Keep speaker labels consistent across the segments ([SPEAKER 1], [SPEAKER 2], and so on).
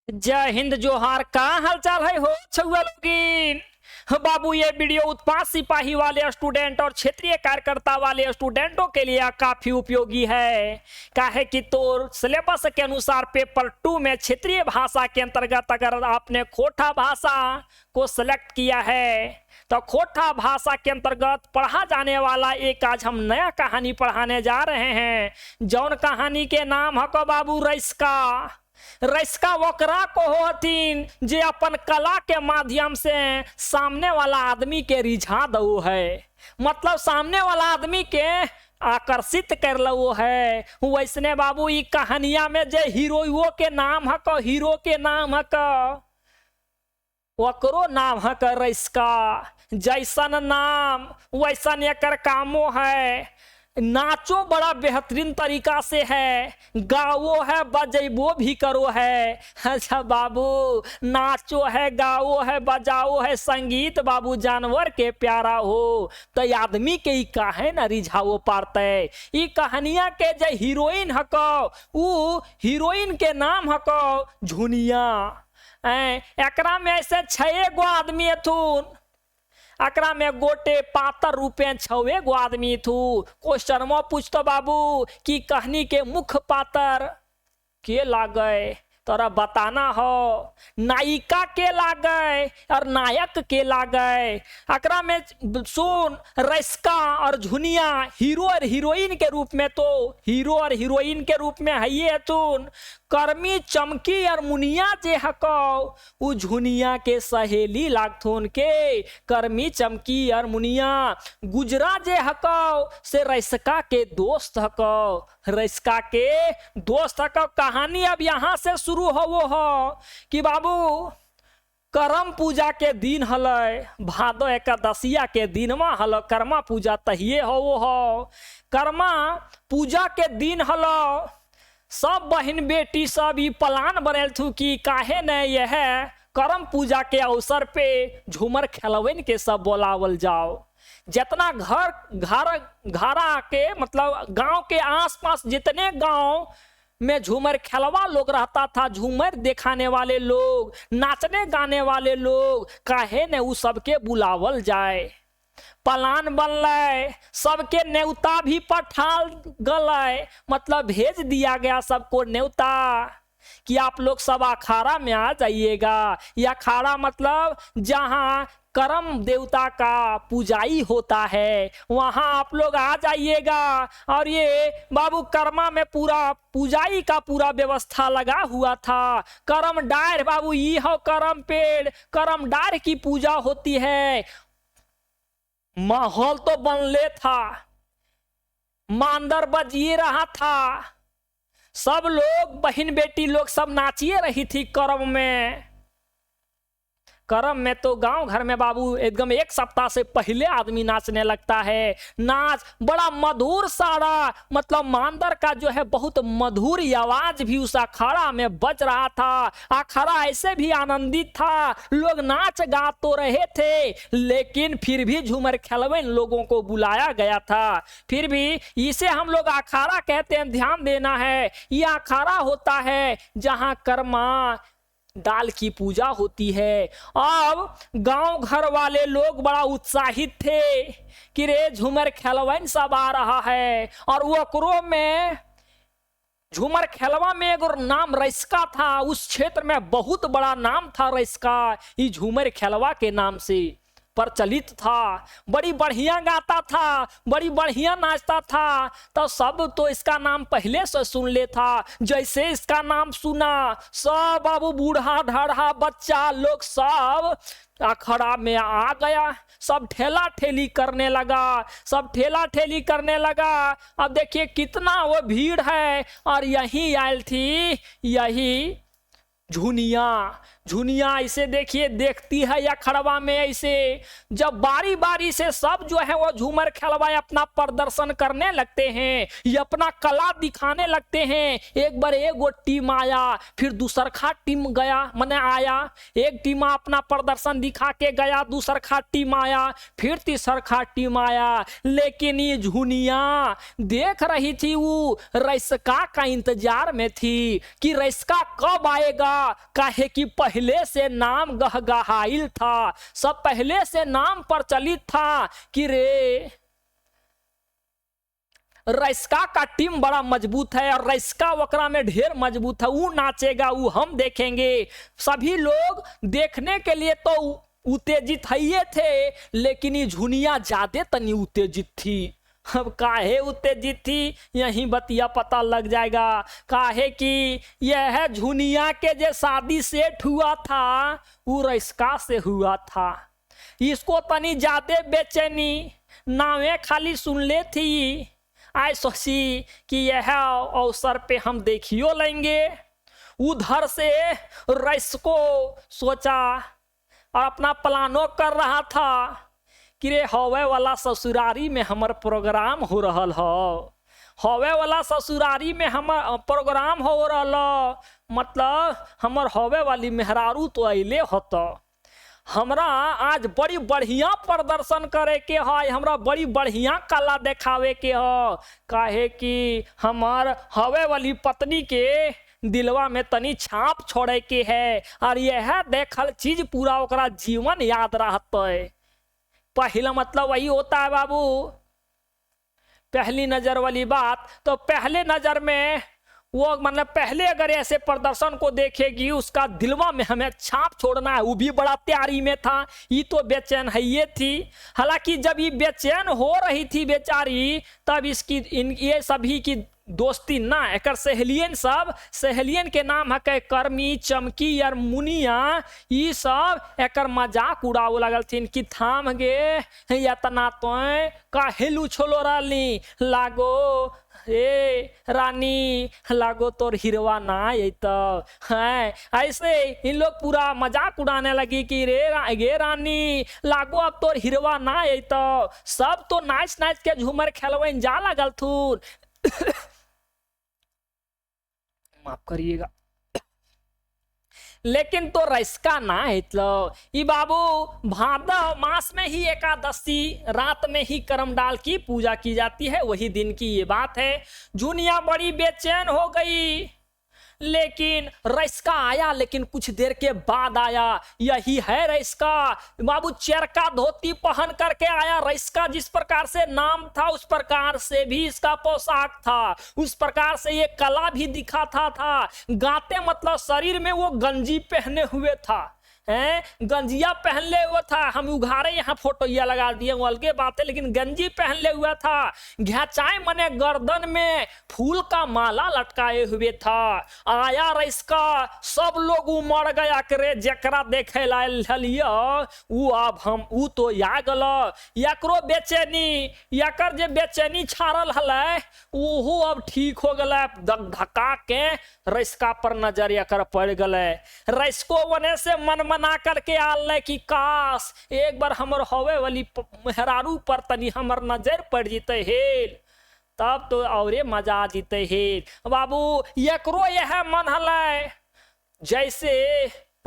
[SPEAKER 1] जय हिंद जोहार। का हालचाल है हो छुआ लोगिन। बाबू ये वीडियो उत्पाद सिपाही वाले स्टूडेंट और क्षेत्रीय कार्यकर्ता वाले स्टूडेंटों के लिए काफी उपयोगी है। काहे कि तो सिलेबस के अनुसार पेपर 2 में क्षेत्रीय भाषा के अंतर्गत अगर आपने खोटा भाषा को सिलेक्ट किया है तो खोटा भाषा के अंतर्गत पढ़ा जाने वाला एक आज हम नया कहानी पढ़ाने जा रहे हैं। जौन कहानी के नाम है को बाबू रइस्का वकरा को होतीन जे अपन कला के माध्यम से सामने वाला आदमी के रिझा दो है, मतलब सामने वाला आदमी के आकर्षित कर लो है। वैसने बाबू ई कहानिया में जे हीरोइवो के नाम है को हीरो के नाम है को वकरो नाम है कर रइस्का। जैसन नाम वैसन एकर कामो है। नाचो बड़ा बेहतरीन तरीका से है, गाओ है बजेबो भी करो है। अच्छा बाबू, नाचो है गाओ है बजाओ है, संगीत बाबू जानवर के प्यारा हो तो आदमी के ई काहे न रिझाओ पारते। ई कहानिया के जे हीरोइन हको ऊ हीरोइन के हको झुनिया। एकरा में ऐसे 6 गो आदमी एथुन, एकरा में गोटे पातर रूपे 6 गो आदमी थू। क्वेश्चन में पूछतो बाबू कि कहानी के मुख्य पातर के लागे तोरा बताना हो। नायिका के लागे और नायक के लागे। एकरा में सुन, रइस्का और झुनिया हीरो और हीरोइन के रूप में तो हीरो और हीरोइन के रूप में है ये तुन। कर्मी चमकी और मुनिया जे हको उ झुनिया के सहेली लागथुन के। कर्मी चमकी और मुनिया गुजरा जे हको से रइस्का के दोस्त हको, रइस्का के दोस्त हको। कहानी अब यहाँ से शुरू हो कि बाबू करम पूजा के दिन हलै, भादो एकादशिया के दिन में हल कर्मा पूजा तहिए हो। कर्मा पूजा के दिन हलो। सब बहन बेटी सब ई प्लान बनल थू कि काहे न यह करम पूजा के अवसर पे झूमर खेलवन के सब बोलावल जाओ। जितना घरा के मतलब गांव के आसपास जितने गांव में झूमर खेलवा लोग रहता था, झूमर दिखाने वाले लोग, नाचने गाने वाले लोग, काहे न उ सबके बुलावल जाए। प्लान बनल, सबके न्योता भी पठाल गए, मतलब भेज दिया गया सबको न्योता कि आप लोग सब अखाड़ा में आ जाइएगा। यह अखाड़ा मतलब जहां करम देवता का पूजाई होता है वहां आप लोग आ जाइएगा। और ये बाबू कर्मा में पूरा पूजाई का पूरा व्यवस्था लगा हुआ था। करम डार बाबू ये हो करम पेड़, करम डार की पूजा होती है। माहौल तो बनले था, मांदर बजिए रहा था, सब लोग बहन बेटी लोग सब नाचिए रही थी करम में। करम में तो गांव घर में बाबू एकदम 1 सप्ताह से पहले आदमी नाचने लगता है। नाच बड़ा मधुर सारा, मतलब मांदर का जो है बहुत मधुर आवाज भी उस अखाड़ा में बज रहा था। अखाड़ा ऐसे भी आनंदित था, लोग नाच गा तो रहे थे, लेकिन फिर भी झूमर खेलवन लोगों को बुलाया गया था। फिर भी इसे हम लोग अखाड़ा कहते हैं, ध्यान देना है। यह अखाड़ा होता है जहां कर्मा डाल की पूजा होती है। अब गांव घर वाले लोग बड़ा उत्साहित थे कि रे झूमर खेलवन सब आ रहा है। और वो ओकरो में झूमर खेलवा में एगो नाम रइस्का था। उस क्षेत्र में बहुत बड़ा नाम था रइस्का, ये झूमर खेलवा के नाम से प्रचलित था। बड़ी बढ़िया गाता था, बड़ी बढ़िया नाचता था। तो सब तो इसका नाम पहले से सुन ले था। जैसे इसका नाम सुना सब बाबू बूढ़ा ढाढ़ा बच्चा लोग सब अखाड़ा में आ गया, सब ठेला ठेली करने लगा, सब ठेला ठेली करने लगा। अब देखिए कितना वो भीड़ है। और यही आयल थी यही झुनिया। झुनिया ऐसे देखिए देखती है या खड़वा में ऐसे। जब बारी बारी से सब जो है वो झूमर खेलवाए अपना प्रदर्शन करने लगते हैं, ये अपना कला दिखाने लगते हैं। एक बार एक टीम आया, फिर दूसरखा टीम गया, मने आया, एक टीम अपना प्रदर्शन दिखा के गया, दूसरखा टीम आया, फिर तीसरखा टीम आया। लेकिन ये झुनिया देख रही थी, वो रैसका का इंतजार में थी कि रैसका कब आएगा। काहे कि पहले से नाम गहगहाइल था, सब पहले से नाम प्रचलित था कि रे रैसका का टीम बड़ा मजबूत है और रैसका वकरा में ढेर मजबूत है, वो नाचेगा, वो हम देखेंगे। सभी लोग देखने के लिए तो उत्तेजित है थे, लेकिन ये झुनिया ज्यादा तनी उत्तेजित थी। अब काहे उत्तेजित थी यही बतिया पता लग जाएगा। काहे कि यह झुनिया के जो शादी सेट हुआ था वो रैसका से हुआ था। इसको तनी ज्यादा बेचैनी नावे खाली सुन ले थी, आए सोची कि यह अवसर पे हम देखियो लेंगे। उधर से रैसको सोचा और अपना प्लानो कर रहा था कि रे हवे वाला ससुरारी में हमर प्रोग्राम हो रहल हो, हवे वाला ससुरारी में हमर प्रोग्राम हो रहल, मतलब हमर हवे वाली मेहरारू तो अइले होता। हमरा आज बड़ी बढ़िया प्रदर्शन करे के है, हमरा बड़ी बढ़िया कला दिखावे के है। काहे कि हमार हवे वाली पत्नी के दिलवा में तनी छाप छोड़े के है और यह देखल चीज पूरा ओकरा जीवन याद रहते। पहला मतलब वही होता है बाबू, पहली नजर वाली बात। तो पहले नजर में वो मतलब पहले अगर ऐसे प्रदर्शन को देखेगी उसका दिलवा में हमें छाप छोड़ना है, वो भी बड़ा तैयारी में था। ये तो बेचैन है ये थी। हालांकि जब ये बेचैन हो रही थी बेचारी, तब इसकी ये सभी की दोस्ती ना एकर सहेलियन, सब सहेलियन के नाम है कर्मी, चमकी और मुनिया, ये सब एकर मजाक उड़ाव लगल थी कि थाम गे या तना तो काहेलू छोलो रानी लागो, ए रानी लागो तोर हिरवा ना तो है। ऐसे इन लोग पूरा मजाक उड़ाने लगी कि गे रानी लागो अब तोर हिरवा ना तो। सब तो नाच नाच के झूमर खेलवे जा लगल थूर। माफ करिएगा। लेकिन तो रैसका ना हितलो। ई बाबू भादव मास में ही एकादशी रात में ही करमडाल की पूजा की जाती है, वही दिन की ये बात है। झुनिया बड़ी बेचैन हो गई, लेकिन रैसका आया, लेकिन कुछ देर के बाद आया। यही है रैसका बाबू, चरका धोती पहन करके आया। रैसका जिस प्रकार से नाम था उस प्रकार से भी इसका पोशाक था, उस प्रकार से ये कला भी दिखाता था। गाते मतलब शरीर में वो गंजी पहने हुए था, गंजिया पहन ले हुआ था। हम उघारे यहाँ फोटो ये लगा दिए, वो अलगे बात है, लेकिन गंजी पहन ले हुआ था। घचाए मने गर्दन में फूल का माला लटकाए हुए था। आया रैसका, सब लोग उमड़ गया करे जकरा देखे लिया उ अब हम उ तो या गल। यकरो बेचैनी, यकर जे बेचैनी छाड़ल हलै ओहो अब ठीक हो गलै। धक्का के रैसका पर नजर यकर पड़ गलै। रैसको वने से मन मना करके आल कि काश एक बार हमर हवे वाली मेहरारू पर तनी हमर नजर पड़ जीते हेल, तब तो औरे मजा जीते हेल। बाबू यकरो यह मन हलै। जैसे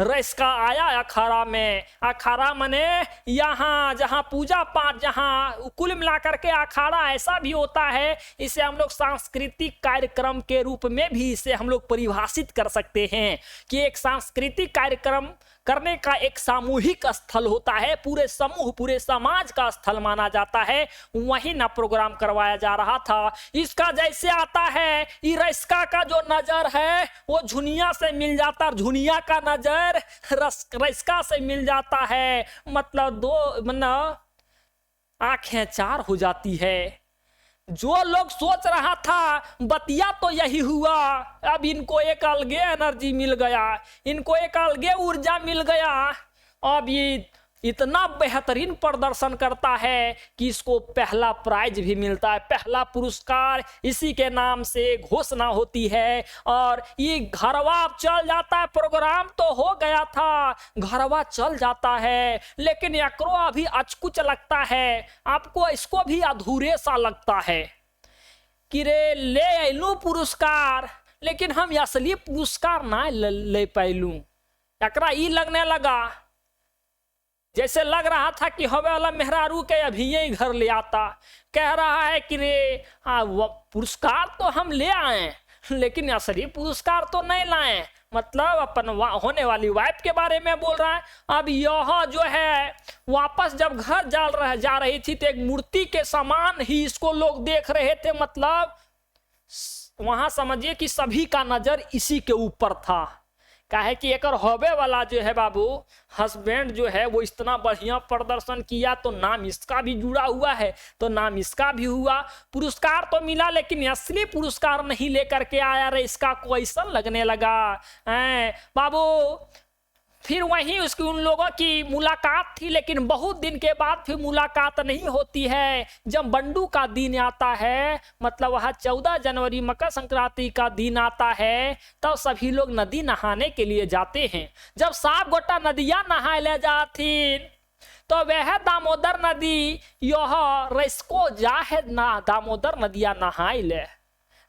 [SPEAKER 1] रैसका आया अखाड़ा में, अखाड़ा मने यहाँ जहाँ पूजा पाठ, जहाँ कुल मिलाकर के अखाड़ा ऐसा भी होता है। इसे हम लोग सांस्कृतिक कार्यक्रम के रूप में भी इसे हम लोग परिभाषित कर सकते हैं कि एक सांस्कृतिक कार्यक्रम करने का एक सामूहिक स्थल होता है, पूरे समूह पूरे समाज का स्थल माना जाता है। वहीं ना प्रोग्राम करवाया जा रहा था। इसका जैसे आता है रैसका का जो नजर है वो झुनिया से मिल जाता, झुनिया का नजर रैसका से मिल जाता है। मतलब दो मतलब आंखें चार हो जाती है। जो लोग सोच रहा था बतिया तो यही हुआ, अब इनको एक अलगे एनर्जी मिल गया, इनको एक अलगे ऊर्जा मिल गया। अब ये इतना बेहतरीन प्रदर्शन करता है कि इसको पहला प्राइज भी मिलता है, पहला पुरस्कार इसी के नाम से घोषणा होती है। और ये घरवा चल जाता है, प्रोग्राम तो हो गया था, घरवा चल जाता है, लेकिन एकरो अभी अचकुच लगता है, आपको इसको भी अधूरे सा लगता है कि रे ले अयलू पुरस्कार, लेकिन हम असली पुरस्कार ना ले पैलू। एकरा ई लगने लगा जैसे लग रहा था कि हवे वाला मेहरारू के अभी ही घर ले आता, कह रहा है कि रे पुरस्कार तो हम ले आए लेकिन असली पुरस्कार तो नहीं लाए, मतलब अपन होने वाली वाइफ के बारे में बोल रहा है। अब यह जो है वापस जब घर जा रही थी तो एक मूर्ति के समान ही इसको लोग देख रहे थे, मतलब वहां समझिए कि सभी का नजर इसी के ऊपर था। काहे कि एक होबे वाला जो है बाबू हस्बैंड जो है वो इतना बढ़िया प्रदर्शन किया तो नाम इसका भी जुड़ा हुआ है, तो नाम इसका भी हुआ, पुरस्कार तो मिला लेकिन असली पुरस्कार नहीं लेकर के आया रे, इसका क्वेश्चन लगने लगा बाबू। फिर वहीं उसकी उन लोगों की मुलाकात थी, लेकिन बहुत दिन के बाद फिर मुलाकात नहीं होती है। जब बंडू का दिन आता है, मतलब वह 14 जनवरी मकर संक्रांति का दिन आता है, तब सभी लोग नदी नहाने के लिए जाते हैं। जब सात गोटा नदियां नहाए ले जाती तो वह दामोदर नदी यह रसको जा है ना, दामोदर नदिया नहाए ले,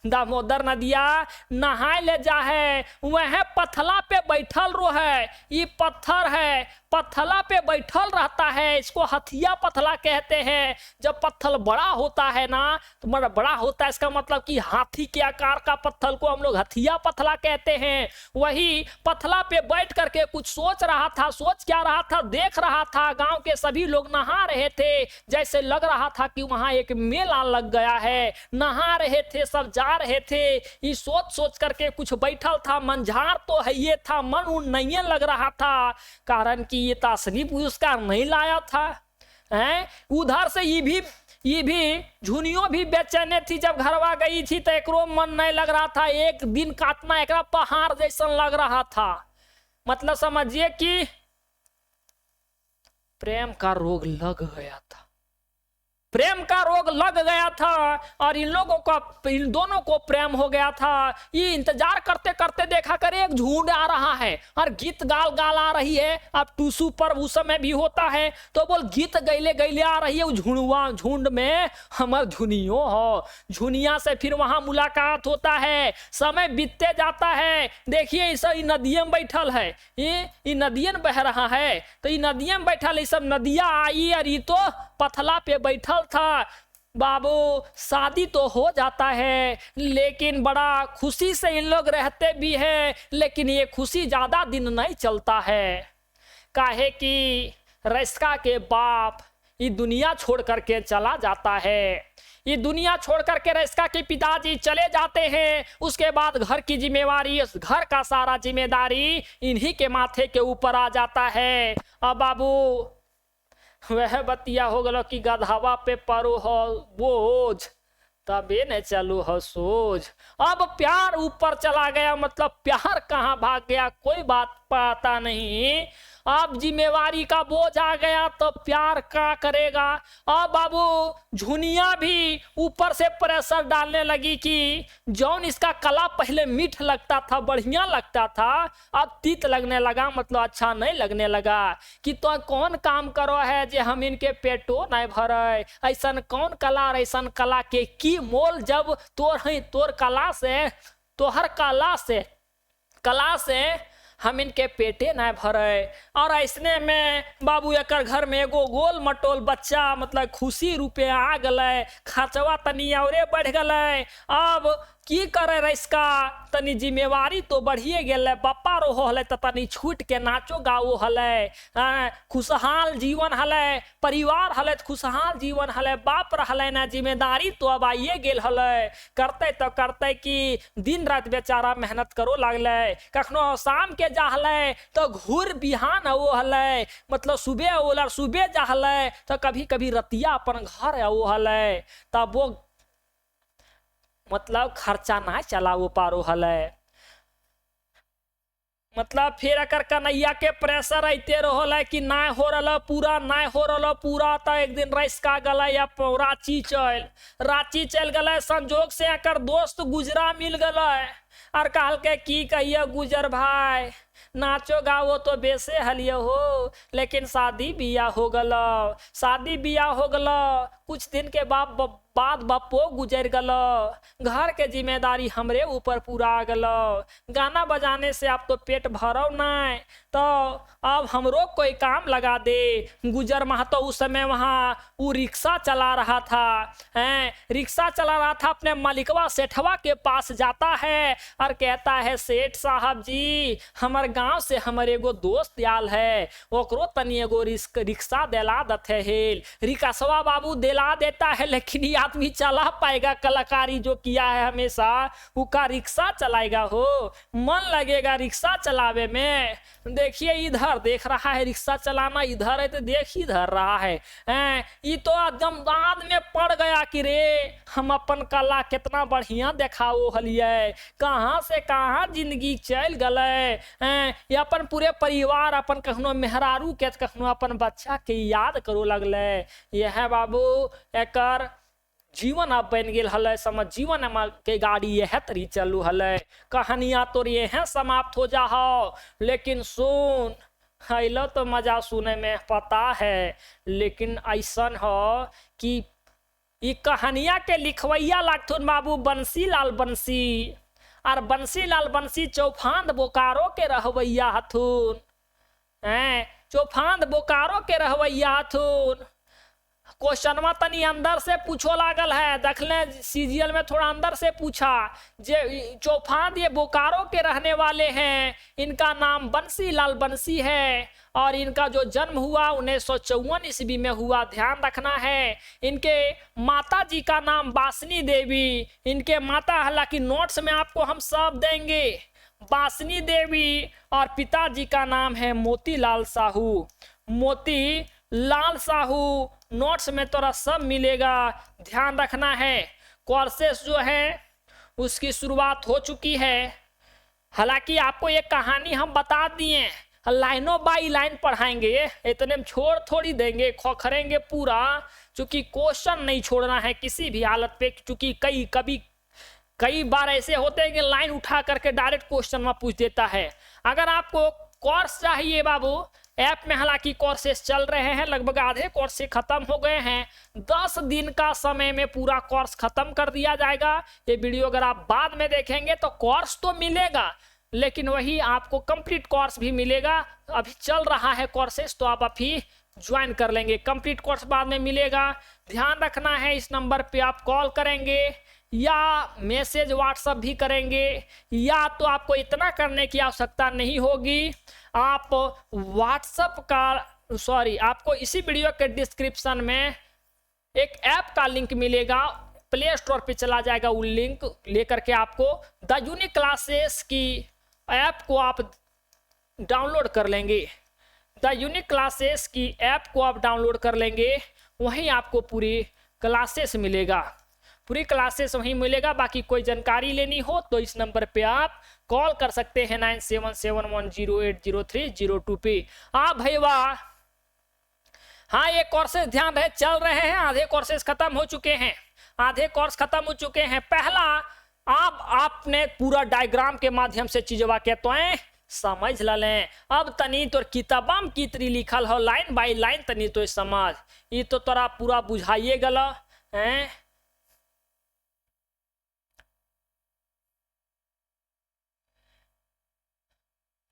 [SPEAKER 1] दामोदर नदिया नहाए ले जा है, वह पथला पे बैठल रो है, ये पत्थर है, पत्थला पे बैठल रहता है, इसको हथिया पथला कहते हैं। जब पत्थर बड़ा होता है ना, तो बड़ा होता है, इसका मतलब कि हाथी के आकार का पत्थर को हम लोग हथिया पथला कहते हैं। वही पथला पे बैठ करके कुछ सोच रहा था, सोच क्या रहा था, देख रहा था गांव के सभी लोग नहा रहे थे, जैसे लग रहा था कि वहां एक मेला लग गया है, नहा रहे थे, सब जा रहे थे। ये सोच करके कुछ बैठल था, मंझार तो है ये था, मन उन नहीं लग रहा था, कारण कि ये तो असली पुरस्कार नहीं लाया था। उधर से ये भी झुनियों भी बेचैने थी, जब घरवा गई थी तो एकरो मन नहीं लग रहा था, एक दिन काटना एकरा पहाड़ जैसा लग रहा था। मतलब समझिए कि प्रेम का रोग लग गया था, प्रेम का रोग लग गया था, और इन दोनों को प्रेम हो गया था। ये इंतजार करते करते देखा कर एक झुंड आ रहा है और गीत गाल आ रही है। अब टूसू पर उस समय भी होता है, तो बोल गीत गैले आ रही है, झुंड में हमार झुनियो हो, झुनिया से फिर वहां मुलाकात होता है। समय बीतते जाता है, देखिए इस नदियों में बैठल है, ये नदियन बह रहा है, तो ये नदियों में बैठल, ये सब नदियां आई और ये तो पथला पे बैठल था। बाबू शादी तो हो जाता है, लेकिन बड़ा खुशी से इन लोग रहते भी हैं, लेकिन ये खुशी ज्यादा दिन नहीं चलता है। काहे कि रस्का के बाप ये दुनिया छोड़ करके चला जाता है, ये दुनिया छोड़ करके रस्का के पिताजी चले जाते हैं। उसके बाद घर की जिम्मेवारी, घर का सारा जिम्मेदारी इन्हीं के माथे के ऊपर आ जाता है। अब बाबू वह बतिया हो गलो कि गधावा पे परो हो बोझ, तबे न चलो हो सोझ। अब प्यार ऊपर चला गया, मतलब प्यार कहाँ भाग गया कोई बात पता नहीं। अब जिम्मेवारी का बोझ आ गया तो प्यार क्या करेगा। अब बाबू झुनिया भी ऊपर से प्रेशर डालने लगी कि जौन इसका कला पहले मीठ लगता था, बढ़िया लगता था, अब तीत लगने लगा, मतलब अच्छा नहीं लगने लगा। कि तो कौन काम करो है जे हम इनके पेटो नहीं भरे, ऐसा कौन कला, ऐसा कला के की मोल, जब तोर कला से, तोहर कला से हम इनके पेटे न भरे। और ऐसने में बाबू एकर घर में एगो गोल मटोल बच्चा, मतलब खुशी रूपे आ गए, खर्चवा तनी और बढ़ गए। अब की करे रस्का, तनी जिम्मेवारी तो बढ़िए गए, बापा रो हले तो तनी छूट के नाचो गाओ हले, खुशहाल जीवन हले, परिवार हले खुशहाल जीवन हले, बाप रहले ना, जिम्मेदारी तो अब आइए गेल हले। करते कि दिन रात बेचारा मेहनत करो लागले, कखनो शाम के जाहले तो घूर बिहान वो हले, मतलब सुबह ओला सुबह जाहले तो कभी कभी रतिया अपन घर वो हले, तब वो मतलब खर्चा ना चला वो पारो हले। मतलब फिर अगर कन्हैया के प्रेशर रहते रहो कि ना हो रहा पूरा, ना हो रहा पूरा, तो एक दिन रैसका गला या रांची चल गए। संजोग से अकर दोस्त गुजरा मिल गए और कहल के की कहिए गुजर भाई, नाचो गाओ तो बेसे हलिए हो, लेकिन शादी बियाह हो गलो। शादी बियाह हो गलो, कुछ दिन के बाद बप्पो गुजर गलो, घर के जिम्मेदारी हमरे ऊपर पूरा आ गलो। गाना बजाने से आप तो पेट भरो नहीं, तो अब हमरो कोई काम लगा दे। गुजर महतो उस समय वहाँ वो रिक्शा चला रहा था, रिक्शा चला रहा था, अपने मालिकवा सेठवा के पास जाता है और कहता है सेठ साहब जी, हमारे गांव से हमारे एगो दोस्त आल है, ओकरो तनी एगो रिक्शा दिला दथे हेल। रिक्शवा बाबू दिला देता है, लेकिन ये आदमी चला पाएगा? कलाकारी जो किया है हमेशा, उसका रिक्शा चलाएगा हो? मन लगेगा रिक्शा चलावे में? देखिए इधर देख रहा है रिक्शा चलाना, इधर है तो देख इधर रहा है। ये तो एकदम बाद में पड़ गया कि रे हम अपन कला कितना बढ़िया देखाओ हलिए, कहाँ से कहाँ जिंदगी चल गए। ये अपन पूरे परिवार, अपन कखनो मेहरारू के, कखनो अपन बच्चा के याद करो लगले। यह बाबू एकर जीवन अब बन गेल हले, समझ जीवन के गाड़ी यह तरी चलू हले। कहानियां तो यह समाप्त हो जा हो, लेकिन सुन हैलो तो मजा सुने में पता है, लेकिन ऐसा हो कि ये कहानिया के लिखवैया लागथुन बाबू बंसीलाल बंसी, और बंसीलाल बंसी चौफांद बोकारो के रहवैया हथुन। चौफांद बोकारो के रहवैया हथुन। क्वेश्चनवा तनी अंदर से पूछो लागल है, देखले सीजीएल में थोड़ा अंदर से पूछा। जे चौफांद ये बोकारो के रहने वाले हैं, इनका नाम बंसीलाल बंसी है, और इनका जो जन्म हुआ 1954 ईस्वी में हुआ, ध्यान रखना है। इनके माता जी का नाम बासनी देवी, इनके माता, हालांकि नोट्स में आपको हम सब देंगे, बासनी देवी, और पिताजी का नाम है मोतीलाल साहू। मोतीलाल साहू नोट्स में तोरा सब मिलेगा, ध्यान रखना है। कोर्सेस जो है उसकी शुरुआत हो चुकी है, हालांकि आपको एक कहानी हम बता दिए, लाइनों बाई लाइन पढ़ाएंगे, इतने में छोड़ थोड़ी देंगे, खोखरेंगे पूरा, क्योंकि क्वेश्चन नहीं छोड़ना है किसी भी हालत पे। क्योंकि कई बार ऐसे होते हैं कि लाइन उठा करके डायरेक्ट क्वेश्चन में पूछ देता है। अगर आपको कोर्स चाहिए बाबू, ऐप में हालांकि कोर्सेस चल रहे हैं, लगभग आधे कोर्स से खत्म हो गए हैं, 10 दिन का समय में पूरा कोर्स खत्म कर दिया जाएगा। ये वीडियो अगर आप बाद में देखेंगे तो कोर्स तो मिलेगा, लेकिन वही आपको कंप्लीट कोर्स भी मिलेगा। अभी चल रहा है कोर्सेस, तो आप अभी ज्वाइन कर लेंगे, कंप्लीट कोर्स बाद में मिलेगा। ध्यान रखना है, इस नंबर पे आप कॉल करेंगे या मैसेज व्हाट्सएप भी करेंगे, या तो आपको इतना करने की आवश्यकता नहीं होगी, आप व्हाट्सएप का आपको इसी वीडियो के डिस्क्रिप्शन में एक ऐप का लिंक मिलेगा, प्ले स्टोर पे चला जाएगा, वो लिंक लेकर के आपको द यूनिक क्लासेस की ऐप को आप डाउनलोड कर लेंगे। द यूनिक क्लासेस की ऐप को आप डाउनलोड कर लेंगे, वहीं आपको पूरी क्लासेस मिलेगा, पूरी क्लासेस वहीं मिलेगा। बाकी कोई जानकारी लेनी हो तो इस नंबर पे आप कॉल कर सकते हैं 9771080302 पे। भाई वाह, हाँ ये कोर्सेज ध्यान रहे चल रहे हैं, आधे कोर्सेज खत्म हो चुके हैं, आधे कोर्स खत्म हो चुके हैं। पहला आपने पूरा डायग्राम के माध्यम से चीजवा के तो समझ लें। अब तनी तो किताबम की तरी लिखल हो लाइन बाय लाइन, तनी तो समझ, ये तो तोरा पूरा बुझाइए गला है।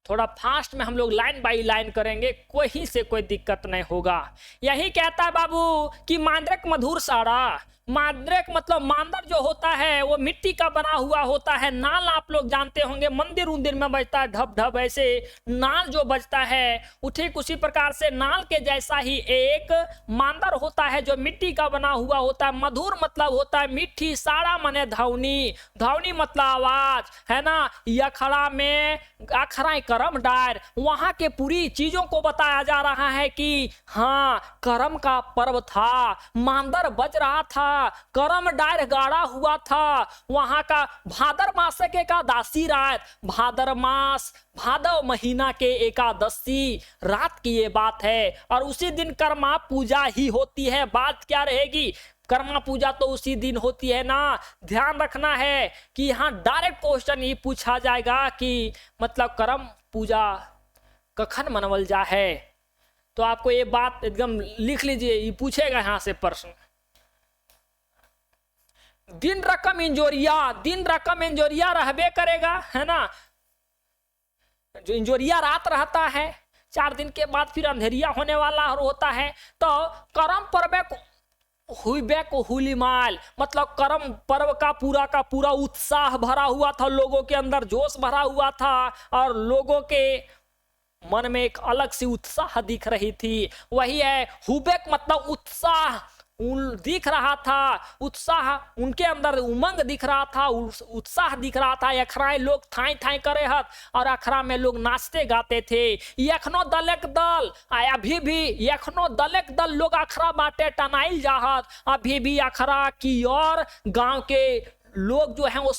[SPEAKER 1] थोड़ा फास्ट में हम लोग लाइन बाई लाइन करेंगे, कोई से कोई दिक्कत नहीं होगा। यही कहता है बाबू कि मांद्रक मधुर साड़ा, मांद्रक मतलब मांदर जो होता है वो मिट्टी का बना हुआ होता है। नाल आप लोग जानते होंगे, मंदिर उंदिर में बजता है ढप ढप, ऐसे नाल जो बजता है ठीक उसी प्रकार से नाल के जैसा ही एक मांदर होता है जो मिट्टी का बना हुआ होता है। मधुर मतलब होता है मिट्ठी, साड़ा माने धौनी, धौनी मतलब आवाज है ना। ये अखड़ा में अखड़ा करम डायर, वहां के पूरी चीजों को बताया जा रहा है कि हाँ करम का पर्व था, मांदर बज रहा था, करम डायर गाड़ा हुआ था। वहां का भादर मास के एकादशी रात, भादर मास भादव महीना के एकादशी रात की ये बात है। और उसी दिन कर्मा पूजा ही होती है। बात क्या रहेगी, कर्मा पूजा तो उसी दिन होती है ना। ध्यान रखना है कि यहाँ डायरेक्ट क्वेश्चन ये पूछा जाएगा कि मतलब कर्म पूजा कखन मनवल जा है। तो आपको ये बात एकदम लिख लीजिए, ये पूछेगा यहाँ से प्रश्न। दिन रकम इंजोरिया रहबे करेगा, है ना। जो इंजोरिया रात रहता है, 4 दिन के बाद फिर अंधेरिया होने वाला होता है। तो करम पर्व हुईबे को हुलीमाल, मतलब करम पर्व का पूरा उत्साह भरा हुआ था, लोगों के अंदर जोश भरा हुआ था और लोगों के मन में एक अलग सी उत्साह दिख रही थी। वही है हुबेक, मतलब उत्साह दिख रहा था, उत्साह उनके अंदर उमंग दिख रहा था, उत्साह दिख रहा था। अखराए लोग थाई थाई करे हत और अखरा में लोग नाचते गाते थे। यखनो दलक दल, अभी भी यखनो दलक दल लोग अखरा बाटे टनाइल जाहत, अभी भी अखरा की और गांव के लोग जो हैं वो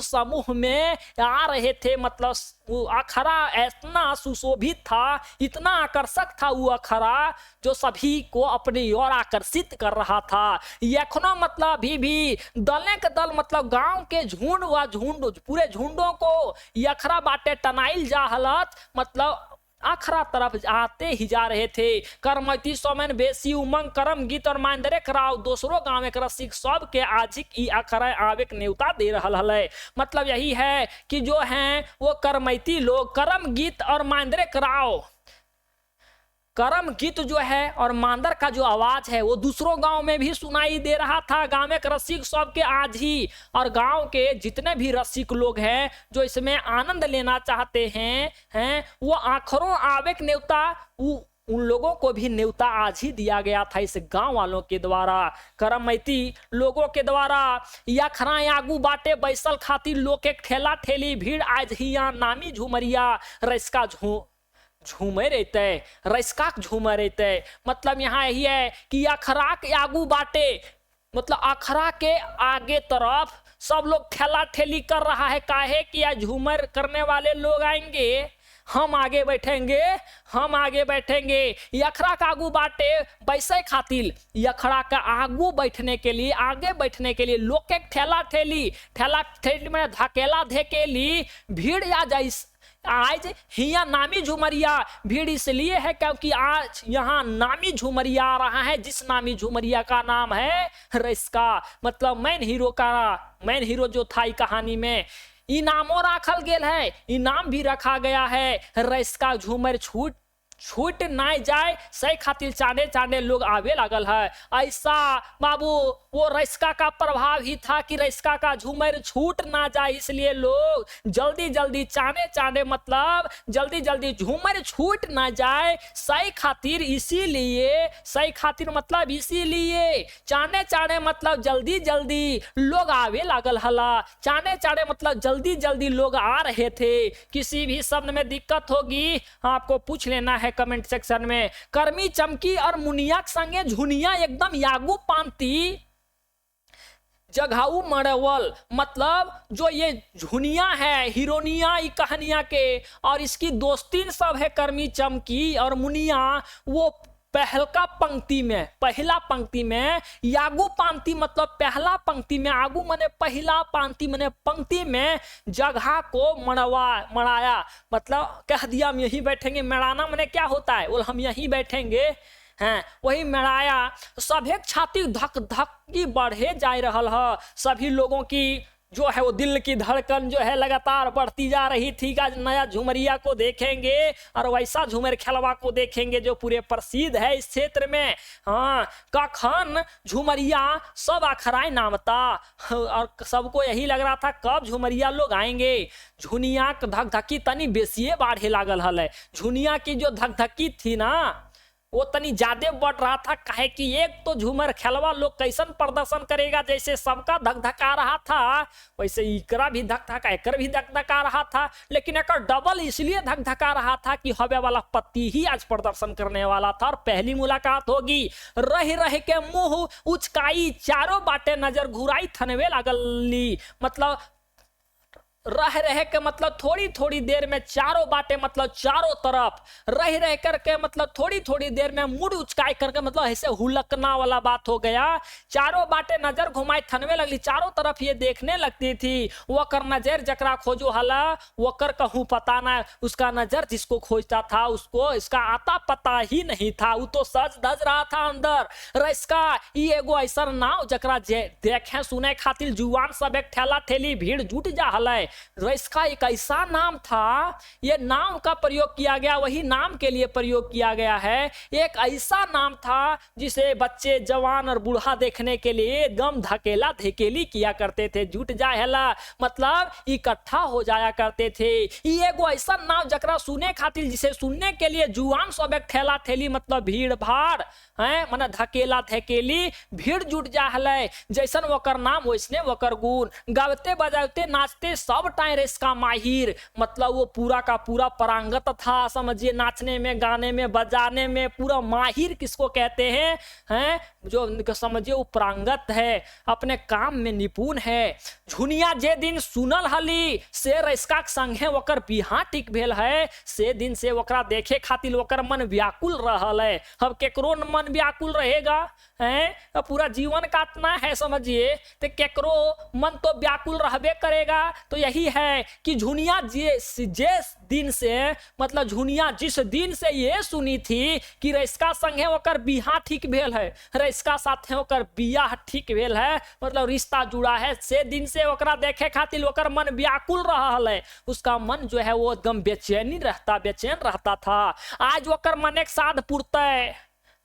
[SPEAKER 1] समूह में आ रहे थे। मतलब वो अखरा इतना सुशोभित था, इतना आकर्षक था वो अखरा, जो सभी को अपनी ओर आकर्षित कर रहा था। यखनो मतलब अभी भी, दले के दल मतलब गांव के झुंड व झुंड, पूरे झुंडों को यखरा बाटे टनाइल जाहलत, मतलब अखरा तरफ आते ही जा रहे थे। करमती सोमन बेसी उमंग करम गीत और मांदरे कराव, दूसरों गांव में रसिक सब के आजिक ई अखरा आवे के न्योता दे रहा है। मतलब यही है कि जो हैं वो करमती लोग करम गीत और मांदरे कराव, करम गीत जो है और मांदर का जो आवाज है वो दूसरों गांव में भी सुनाई दे रहा था। गांव में रसिक सब के आज ही, और गांव के जितने भी रसिक लोग हैं जो इसमें आनंद लेना चाहते हैं वो आखरों आवेक न्योता, उन लोगों को भी न्योता आज ही दिया गया था इस गांव वालों के द्वारा, करमैती लोगों के द्वारा। या खरा आगू बाटे बैसल खातिर लोग के ठेला ठेली भीड़ आज ही यहाँ नामी झुमरिया रसका झूमे रहते, रसका झूमे रहते। मतलब यहाँ यही है कि अखरा के आगू बाटे, मतलब अखरा के आगे तरफ सब लोग ठेला ठेली कर रहा है। काहे कि या झूमर करने वाले लोग आएंगे, हम आगे बैठेंगे। यखरा का आगू बाटे बैसे खातिर, यखरा का आगू बैठने के लिए, आगे बैठने के लिए लोग के ठेला ठेली में धकेला धकेली भीड़ आ जाए। आज हिया नामी झुमरिया भीड़ इसलिए है क्योंकि आज यहाँ नामी झुमरिया आ रहा है, जिस नामी झुमरिया का नाम है रसका। मतलब मेन हीरो जो था कहानी में, इनामों राखल गेल है, इनाम भी रखा गया है। रसका झूमर छूट ना जाए सही खातिर चांडे लोग आवे लागल है। ऐसा बाबू वो रसका का प्रभाव ही था कि रसका का झूमर छूट ना जाए, इसलिए लोग जल्दी चांडे मतलब जल्दी झूमर छूट ना जाए सही खातिर, इसीलिए चांडे मतलब जल्दी लोग आवे लागल हला। चांडे मतलब जल्दी लोग आ रहे थे। किसी भी शब्द में दिक्कत होगी आपको पूछ लेना है कमेंट सेक्शन में। कर्मी चमकी और मुनिया संगे झुनिया एकदम यागू पांती जगहाऊ मड़वल, मतलब जो ये झुनिया है हीरोनिया कहानिया के, और इसकी दोस्तीन सब है कर्मी चमकी और मुनिया, वो पहला पंक्ति में यागू पांति मतलब पहला पंक्ति में, आगू मने पहला पांति मने पंक्ति में जगह को मड़ाया, मतलब कह दिया हम यहीं बैठेंगे। मड़ाना मने क्या होता है, वो हम यहीं बैठेंगे हैं, वही मड़ाया। सभी छाती धक की बढ़े जा रहल है। सभी लोगों की जो है वो दिल की धड़कन जो है लगातार बढ़ती जा रही थी। आज नया झुमरिया को देखेंगे और वैसा झूमर खेलवा को देखेंगे जो पूरे प्रसिद्ध है इस क्षेत्र में। हाँ, कखन झुमरिया सब अखराए नामता, और सबको यही लग रहा था कब झुमरिया लोग आएंगे। झुनिया धकधकी तनी बेसिए बाढ़े लागल है। झुनिया की जो धकधकी थी ना, वो तनी ज्यादा बढ़ रहा था। काहे कि एक तो झूमर खेलवा लोग कैसन प्रदर्शन करेगा, जैसे सबका धक धका रहा था वैसे इकरा भी धक धका एकर भी धक धका रहा था, लेकिन एकर डबल इसलिए धक धका रहा था कि हवे वाला पति ही आज प्रदर्शन करने वाला था और पहली मुलाकात होगी। रह रह के मुंह उचकाई चारों बाटे नजर घुराई थनवे लागली, मतलब रह रह के मतलब थोड़ी थोड़ी देर में चारों बाटे मतलब चारों तरफ रह रह करके मतलब थोड़ी थोड़ी देर में मुड़ उचकाई करके मतलब ऐसे हुलकना वाला बात हो गया। चारों बाटे नजर घुमाई थनवे लगली, चारों तरफ ये देखने लगती थी। वकर नजर जकरा खोजो हला वकर कहूँ पता ना, उसका नजर जिसको खोजता था उसको इसका आता पता ही नहीं था। वो तो सज धज रहा था अंदर। रसका ये एगो ऐसा नाव जकरा देखे सुने खातिर जुआन सब एक ठेला ठेली भीड़ जुट जा हलै। इसका एक ऐसा नाम था, ये नाम का प्रयोग किया गया वही नाम के लिए प्रयोग किया गया है। एक ऐसा नाम था जिसे बच्चे जवान और बूढ़ा देखने के लिए एकदम धकेला धकेली किया करते थे। जुट जाएला मतलब इकट्ठा हो जाया करते थे। ये एगो ऐसा नाम जकरा सुने खातिर जिसे सुनने के लिए जुआन सब एक ठेला ठेली मतलब भीड़ भाड़ है माने धकेला धकेली भीड़ जुट जाए। जैसन वकर नाम वैसने वकर गुण, गावते बजावते नाचते सब टाइम इसका माहिर, मतलब वो पूरा का पूरा पारंगत था। समझिए नाचने में गाने में बजाने में पूरा माहिर किसको कहते हैं जो समझिए वो पारंगत है, अपने काम में निपुण है। झुनिया जे दिन सुनल हली से इसका संगे वकर बिहा टिक भेल है, से दिन से वकरा देखे खातिर वकर मन व्याकुल रहल है। अब केकरो मन व्याकुल रहेगा है, पूरा जीवन काटना है समझिए, तो केकरो मन तो व्याकुल रहबे करेगा। तो यही है कि झुनिया जिस दिन से मतलब झुनिया जिस दिन से ये सुनी थी कि रइसका संगे ओकर बिहा ठीक भेल है, रइसका साथे ओकर बियाह ठीक भेल है, मतलब रिश्ता जुड़ा है, से दिन से ओकरा देखे खातिर ओकर मन व्याकुल रहल है। उसका मन जो है वो एकदम बेचैन रहता था। आज ओकर मन एक साध पुरते,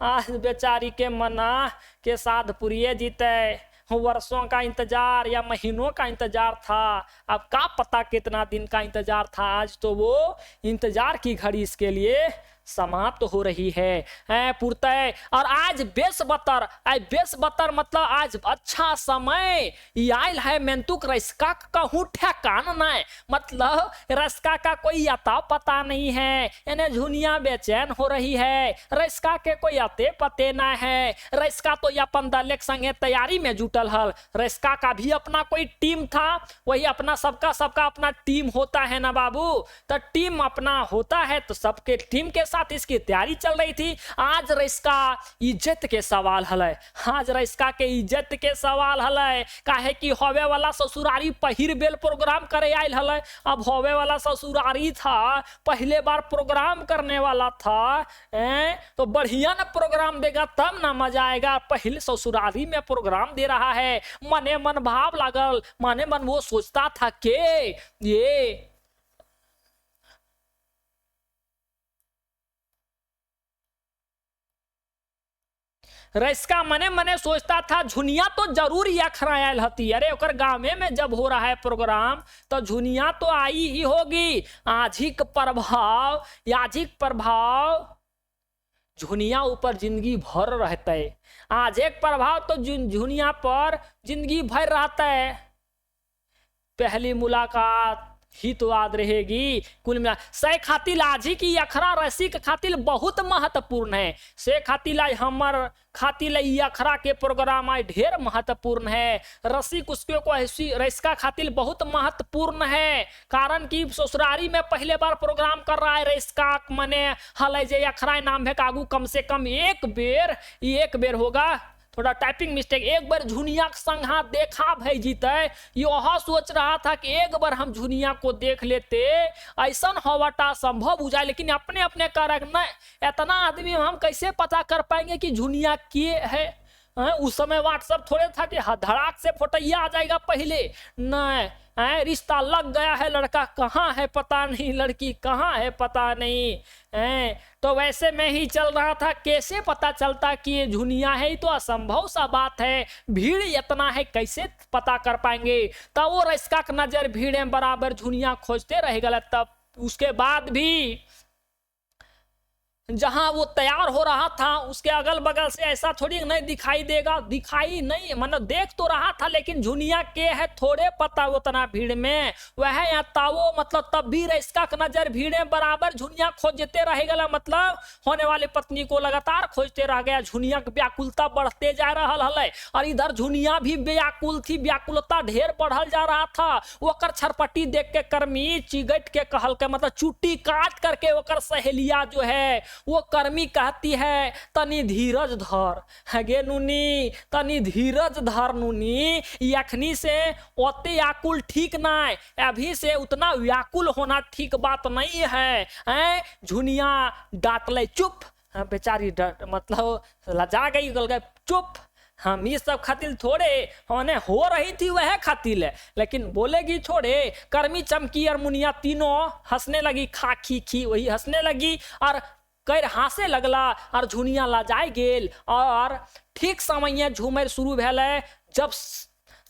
[SPEAKER 1] आज बेचारी के मना के साध पुरिये जीते। वर्षों का इंतजार या महीनों का इंतजार था, अब का पता कितना दिन का इंतजार था। आज तो वो इंतजार की घड़ी इसके लिए समाप्त हो रही है पुरतय। और आज बेसबतर मतलब आज अच्छा समय आयल है। मेंतुक रस्का कहूँ ठेकान नहीं, मतलब रस्का का कोई अता पता नहीं है। यानी झुनिया बेचैन हो रही है, रस्का के कोई अते पते ना है। रस्का तो अपन दल संगे तैयारी में जुटल हल। रस्का का भी अपना कोई टीम था, वही अपना सबका अपना टीम होता है ना बाबू। तो टीम अपना होता है तो सबके टीम के साथ इसकी तैयारी चल रही थी। आज रइसका इज्जत के सवाल हलै, आज रइसका के इज्जत के सवाल हलै। काहे कि होवे वाला ससुरारी पहिर बेल प्रोग्राम करे आयल हलै। अब होवे वाला ससुरारी था, पहले बार प्रोग्राम करने वाला था, तो बढ़िया ना प्रोग्राम देगा तब ना मजा आएगा। पहले ससुरारी में प्रोग्राम दे रहा है, मने मन भाव लागल, मने मन वो सोचता था कि ये रइसका मने मने सोचता था प्रझुनिया तो जरूर ही अखरायल हती। अरे ओकर गाँव में जब हो रहा है प्रोग्राम तो झुनिया तो आई ही होगी। आजिक प्रभाव झुनिया ऊपर जिंदगी भर रहते। आज एक प्रभाव तो झुनिया पर जिंदगी भर रहता है। पहली मुलाकात ही तो याद रहेगी। कुल मिला से खातिर आज ही की अखरा रसिक खातिर बहुत महत्वपूर्ण है। से खातिर आज हमर खातिर ये अखरा के प्रोग्राम आज ढेर महत्वपूर्ण है। रसिक उसके को रसिका खातिर बहुत महत्वपूर्ण है, कारण कि ससुरारी में पहले बार प्रोग्राम कर रहा है। रसिका मने हल जे अखरा नाम है कागू कम से कम एक बेर होगा, थोड़ा टाइपिंग मिस्टेक, एक बार झुनिया संघा देखा भाई जीते। यह सोच रहा था कि एक बार हम झुनिया को देख लेते, ऐसा होवाटा संभव हो जाए। लेकिन अपने अपने कारण न इतना आदमी हम कैसे पता कर पाएंगे कि झुनिया के है। उस समय व्हाट्सएप थोड़े था कि धड़ाक से फोटोया आ जाएगा। पहले नहीं, रिश्ता लग गया है, लड़का कहाँ है पता नहीं, लड़की कहाँ है पता नहीं। तो वैसे में ही चल रहा था। कैसे पता चलता कि ये झुनिया है, तो असंभव सा बात है। भीड़ इतना है कैसे पता कर पाएंगे। तब वो रइसका का नजर भीड़ में बराबर झुनिया खोजते रह गया। तब उसके बाद भी जहां वो तैयार हो रहा था उसके अगल बगल से ऐसा थोड़ी नहीं दिखाई देगा, दिखाई नहीं मतलब देख तो रहा था लेकिन झुनिया के है थोड़े पता उतना भीड़ में। वह यहाँ तावो मतलब तब भी इसका नजर भीड़े बराबर झुनिया खोजते रह गया, मतलब होने वाली पत्नी को लगातार खोजते रह गया। झुनिया की व्याकुलता बढ़ते जा रहा है और इधर झुनिया भी व्याकुल थी, व्याकुलता ढेर बढ़ल जा रहा था। ओकर छरपट्टी देख के कर्मी चिगट के कहल के मतलब चुट्टी काट करके ओकर सहेलिया जो है वो कर्मी कहती है तनी धीरज धर, हगे नुनी तनी धीरज धर नुनी, यखनी से ओते व्याकुल ठीक नहीं, अभी से उतना व्याकुल होना ठीक बात नहीं है। झुनिया डांट ले, चुप। बेचारी मतलब लजा गई, गल गए चुप, हम ये सब खातिर थोड़े होने हो रही थी वह खातिर है, लेकिन बोलेगी छोड़े। कर्मी चमकी और मुनिया तीनों हंसने लगी, खा खी खी वही हंसने लगी और कैर हंसे लगला और झुनिया लजाए गेल। और ठीक समय झूमर शुरू भेल। जब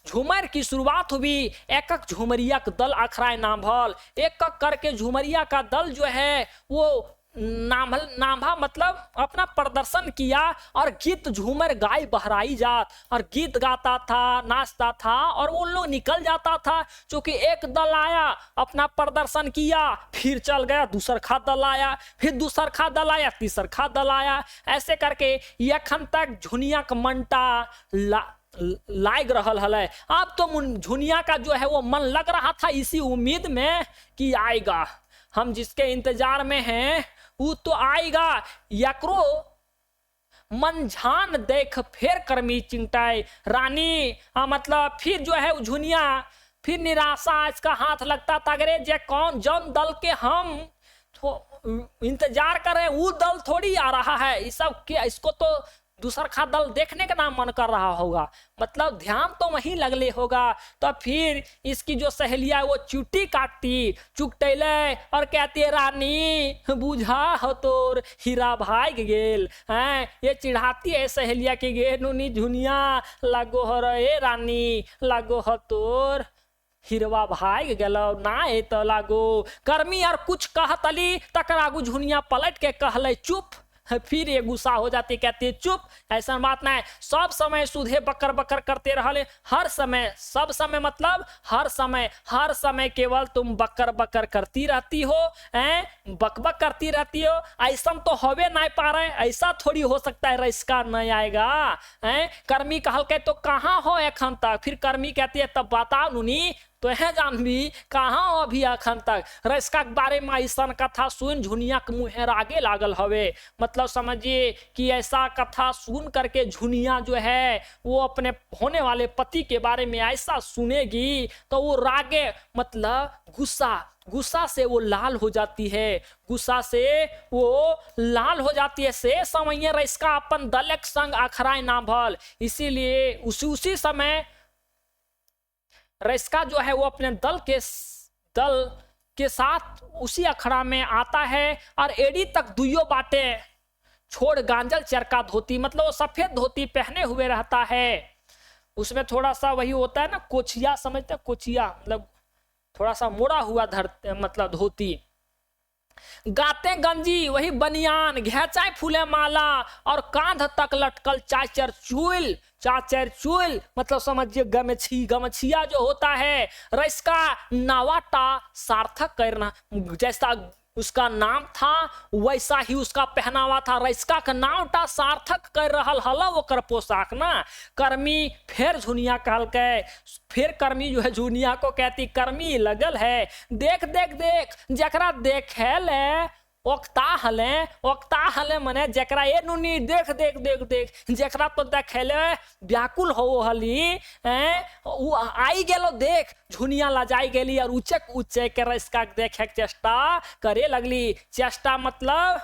[SPEAKER 1] झूमर की शुरुआत हुई एक एक झूमरिया का दल अखराए नाभल, एक एक करके झूमरिया का दल जो है वो नाभा मतलब अपना प्रदर्शन किया और गीत झूमर गाय बहराई जात और गीत गाता था, नाचता था और वो लोग निकल जाता था। क्योंकि एक दल आया अपना प्रदर्शन किया, फिर चल गया, दूसर खा दल आया, फिर दूसर खा दल आया, तीसर खा दल आया, ऐसे करके यखन तक झुनिया का मंटा लाग रहल है। अब तो झुनिया का जो है वो मन लग रहा था इसी उम्मीद में कि आएगा, हम जिसके इंतजार में हैं वो तो आएगा। यकरो मनझान देख फिर कर्मी चिंटाई रानी, मतलब फिर जो है झुनिया फिर निराशा इसका हाथ लगता था, अरे जे कौन जौन दल के हम इंतजार कर रहे हैं वो दल थोड़ी आ रहा है, इस सब क्या इसको तो दूसर खा दल देखने का नाम मन कर रहा होगा, मतलब ध्यान तो वहीं लगले होगा। तो फिर इसकी जो सहेलिया वो चुट्टी काटती चुकटैले और कहती है रानी बुझा हो तोर हीरा भाग गेल हैं, ये चिढ़ाती है सहेलिया के गे नुनी झुनिया लागो हो रे रानी लागो हो तोर हिरवा भाग गेलो ना ए तो लागो। कर्मी और कुछ कहतली तकर आगू झुनिया पलट के कहले चुप, फिर ये गुस्सा हो जाती, कहती है चुप, ऐसा बात नहीं। सब समय सुधे बकर बकर करते रहले, हर समय, सब समय मतलब हर समय केवल तुम बकर बकर करती रहती हो, बक बक करती रहती हो, ऐसा तो होवे नहीं पा रहे, ऐसा थोड़ी हो सकता है रईस्का नहीं आएगा। कर्मी कहल के तो कहाँ हो एखन तक, फिर कर्मी कहती है तब बताओ नुनी तो है जानबी कहाँ हो अभी अखन तक। रईस्का के बारे में ऐसा कथा सुन झुनिया के मुँह आगे लागल हवे, मतलब समझिए कि ऐसा कथा सुन करके झुनिया जो है वो अपने होने वाले पति के बारे में ऐसा सुनेगी तो वो रागे मतलब गुस्सा से वो लाल हो जाती है, गुस्सा से वो लाल हो जाती है। से समय रईस्का अपन दलक संग अखराए नाभल, इसीलिए उसी समय रईस्का जो है वो अपने दल के साथ उसी अखड़ा में आता है और एड़ी तक दुइयों बाटे छोड़ गांजल चरका धोती, मतलब वो सफेद धोती पहने हुए रहता है, उसमें थोड़ा सा वही होता है ना कोचिया, समझते हैं कोचिया मतलब थोड़ा सा मोड़ा हुआ मतलब धोती, गाते गंजी वही बनियान, घेचाए फूले माला और कांध तक लटकल चाचर चुल मतलब समझिए गमछिया जो होता है। रईस्का नावाटा सार्थक करना, जैसा उसका नाम था वैसा ही उसका पहनावा था, रईस्का का नामटा सार्थक कर रहल हला ओकर पोशाक ना। कर्मी फिर झुनिया कहल के, फिर कर्मी जो है झुनिया को कहती कर्मी लगल है देख देख देख जकरा देखे ले ओक्ता हले मने जकरा ए नुनी देख देख देख देख जकरा तो देखेले व्याकुल हो हली वो आई गेलो देख। झुनिया लजाई गेली और ऊंचे के रईस्का देखे के चेष्टा करे लगली। चेष्टा मतलब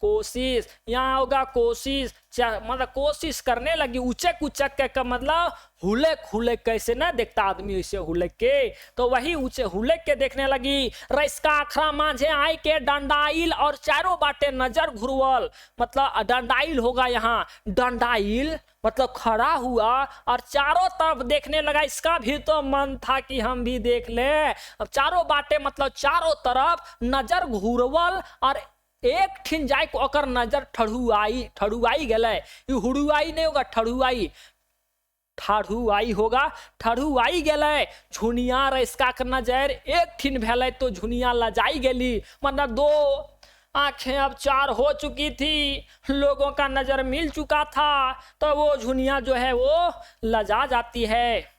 [SPEAKER 1] कोशिश, यहाँ होगा कोशिश, मतलब कोशिश करने लगी उचक के मतलब हुलक कैसे ना देखता आदमी ऐसे हुलक के, तो वही ऊंचे हुलक के देखने लगी। रईस्का अखरा मांझे आई के डंडाइल और चारों बाटे नजर घुरवल, मतलब डंडाइल होगा यहाँ, डंडाइल मतलब खड़ा हुआ और चारों तरफ देखने लगा। इसका भी तो मन था कि हम भी देख ले। अब चारों बाटे मतलब चारों तरफ नजर घुरवल और एक ठिन जाय को ओकर नजर ठड़ुआई गेलै, ई हुड़ुआई नहीं होगा, ठड़ुआई होगा, ठड़ुआई गेलै। झुनिया रैसका के नजर एक ठिन भेलै तो झुनिया लजाई गेली, मतलब दो आंखें अब चार हो चुकी थी, लोगों का नजर मिल चुका था, तो वो झुनिया जो है वो लजा जाती है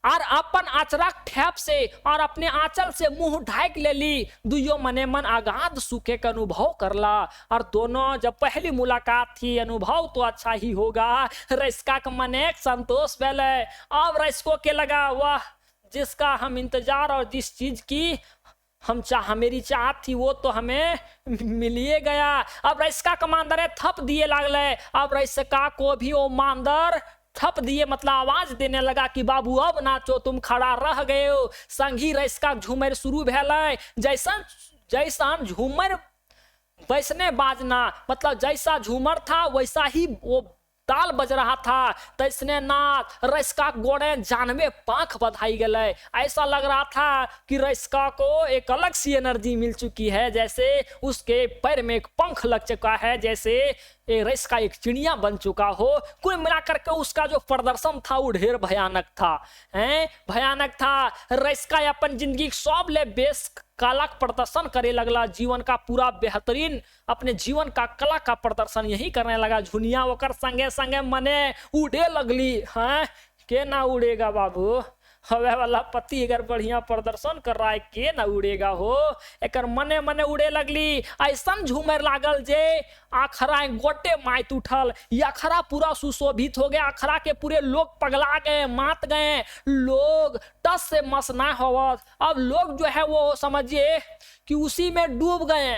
[SPEAKER 1] और अपन आचरक ठेप से और अपने आंचल से मुंह ढाक ले ली। दुयो मने मन अगाध सुखे का अनुभव करला, और दोनों जब पहली मुलाकात थी अनुभव तो अच्छा ही होगा। रैसका के मने एक संतोष भेले। अब रैसको के लगा वाह, जिसका हम इंतजार और जिस चीज की मेरी चाहत थी वो तो हमें मिलिए गया। अब रैसका कमांडर थप दिए लागले। अब रैसका को भी वो मांदर थप दिए, मतलब आवाज देने लगा कि बाबू अब नाचो, तुम खड़ा रह गए हो। संगी रैसका झूमर शुरू भेलै। जैसा झूमर वैसने बाजना, मतलब जैसा झूमर था वैसा ही वो ताल बज रहा था, तैसने नाच। रैसका गोड़े जानवे पंख बधाई गए। ऐसा लग रहा था कि रैसका को एक अलग सी एनर्जी मिल चुकी है, जैसे उसके पैर में एक पंख लग चुका है, जैसे रैसका एक चिड़िया बन चुका हो। कुल मिलाकर के उसका जो प्रदर्शन था वो ढेर भयानक था, भयानक था। रैसका अपन जिंदगी सब ले बेस कला का प्रदर्शन करे लगला, जीवन का पूरा बेहतरीन अपने जीवन का कला का प्रदर्शन यही करने लगा। झुनिया ओकर संगे संगे मने उड़े लगली। के ना उड़ेगा बाबू, हवे वाला पति अगर बढ़िया प्रदर्शन कर रहा है के ना उड़ेगा हो। एक मने मने उड़े लगली। ऐसा झूमर लागल जे आखरा गोटे माइत उठल, अखरा पूरा सुशोभित हो गया। अखरा के पूरे लोग पगला गए, मात गए, लोग टस से मस ना होवत। अब लोग जो है वो समझिए कि उसी में डूब गए।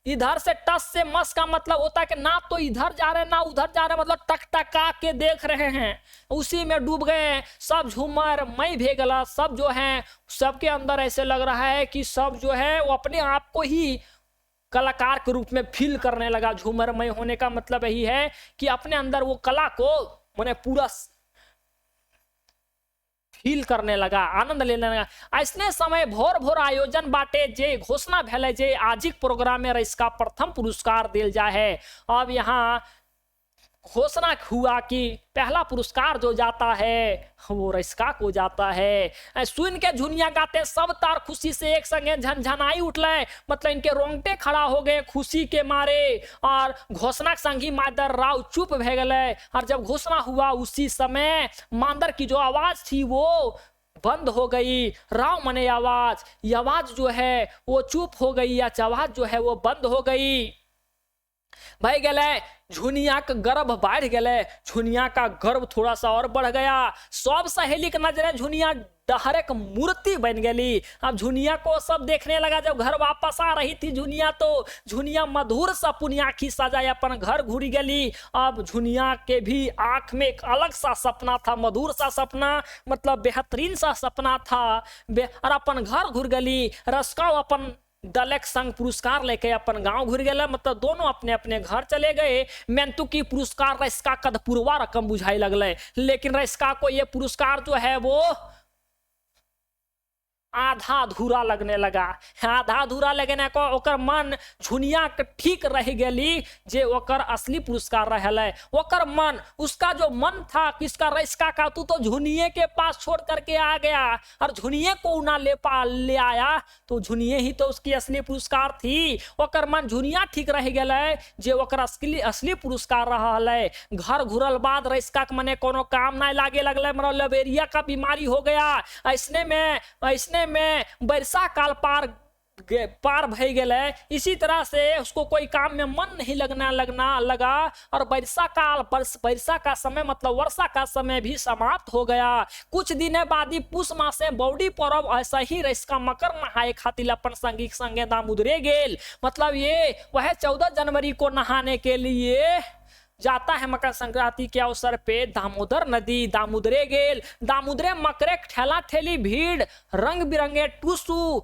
[SPEAKER 1] इधर से टस से मस का मतलब होता है कि ना तो इधर जा रहे ना उधर जा रहे, मतलब टकटका के देख रहे हैं, उसी में डूब गए। सब झूमर मई भेगला, सब जो है सबके अंदर ऐसे लग रहा है कि सब जो है वो अपने आप को ही कलाकार के रूप में फील करने लगा। झूमरमय होने का मतलब यही है कि अपने अंदर वो कला को मैंने पूरा फील करने लगा, आनंद लेने लगा। ऐसने समय भोर भोर आयोजन बाटे जे घोषणा भेले जे आजिक प्रोग्राम में इसका प्रथम पुरस्कार दिल जा है। अब यहाँ घोषणा हुआ कि पहला पुरस्कार जो जाता है वो रैसका को जाता है। सुन के झुनिया गाते सब तार खुशी से एक संगे झनझनाई उठले, मतलब इनके रोंगटे खड़ा हो गए खुशी के मारे। और घोषणा संगी मादर राव चुप भे गए। और जब घोषणा हुआ उसी समय मादर की जो आवाज थी वो बंद हो गई। राव मने आवाज, ये आवाज जो है वो चुप हो गई, या आवाज जो है वो बंद हो गई। भाई गले झुनिया का गर्भ बढ़ गए, झुनिया का गर्भ थोड़ा सा और बढ़ गया। सब सहेली के नजरे झुनिया डहरे का मूर्ति बन गई। अब झुनिया को सब देखने लगा। जब घर वापस आ रही थी झुनिया तो झुनिया मधुर सा पुनियाखी सजाए अपन घर घुरी गली। अब झुनिया के भी आंख में एक अलग सा सपना था, मधुर सा सपना, मतलब बेहतरीन सा सपना था। और अपन घर घुर गली। रैसका अपन दलक संग पुरस्कार लेके अपन गांव घुर गए, मतलब दोनों अपने अपने घर चले गए। मेंतु की पुरस्कार रैसका कदपुरवा रकम बुझाई लगले, लेकिन रैसका को ये पुरस्कार जो है वो आधा अधूरा लगने लगा। आधा अधूरा लगने को ओकर मन झुनिया के ठीक रह गली जे ओकर असली पुरस्कार रहले। ओकर मन, उसका जो मन था किसका, रैसका का, तू तो झुनिये के पास छोड़ करके आ गया और झुनिये को ना ले आया तो झुनिये ही तो उसकी असली पुरस्कार थी। ओकर मन झुनिया ठीक रह गए जे ओकर असली पुरस्कार रहले। घर घुरल बाद रैसका के मने कोनो काम ना लागे लगले, मतलब लबेरिया का बीमारी हो गया। ऐसने में वर्षा काल पार भई गए। इसी तरह से उसको कोई काम में मन नहीं लगना लगा और वर्षा का समय, मतलब वर्षा का समय भी समाप्त हो गया। कुछ दिन बाद ही पुष मासे बौड़ी पर्व ऐसा ही रैसका मकर नहाए खातिर अपन संगी संगे दामोदरे गेल। मतलब ये वह 14 जनवरी को नहाने के लिए जाता है। मकर संक्रांति के अवसर पे दामोदर नदी दामोदरे गेल। दामोदरे मकरे ठेला ठेली भीड़, रंग बिरंगे टूसू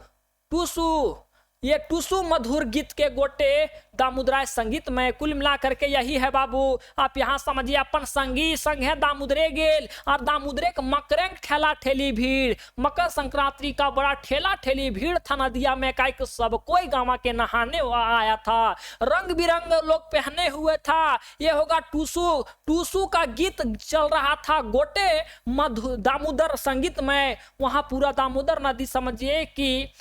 [SPEAKER 1] ये टूसू मधुर गीत के गोटे दामुद्राय संगीत में कुल मिला करके यही है बाबू। आप यहाँ समझिए, अपन संगी संग है दामुद्रे गेल और दामुद्रे के मकरे ठेला ठेली भीड़। मकर संक्रांति का बड़ा ठेला ठेली भीड़ था नदिया में, का सब कोई गाँव के नहाने आया था, रंग बिरंग लोग पहने हुए था। ये होगा टूसू। टूसू का गीत चल रहा था गोटे दामोदर संगीत में। वहां पूरा दामोदर नदी समझिए कि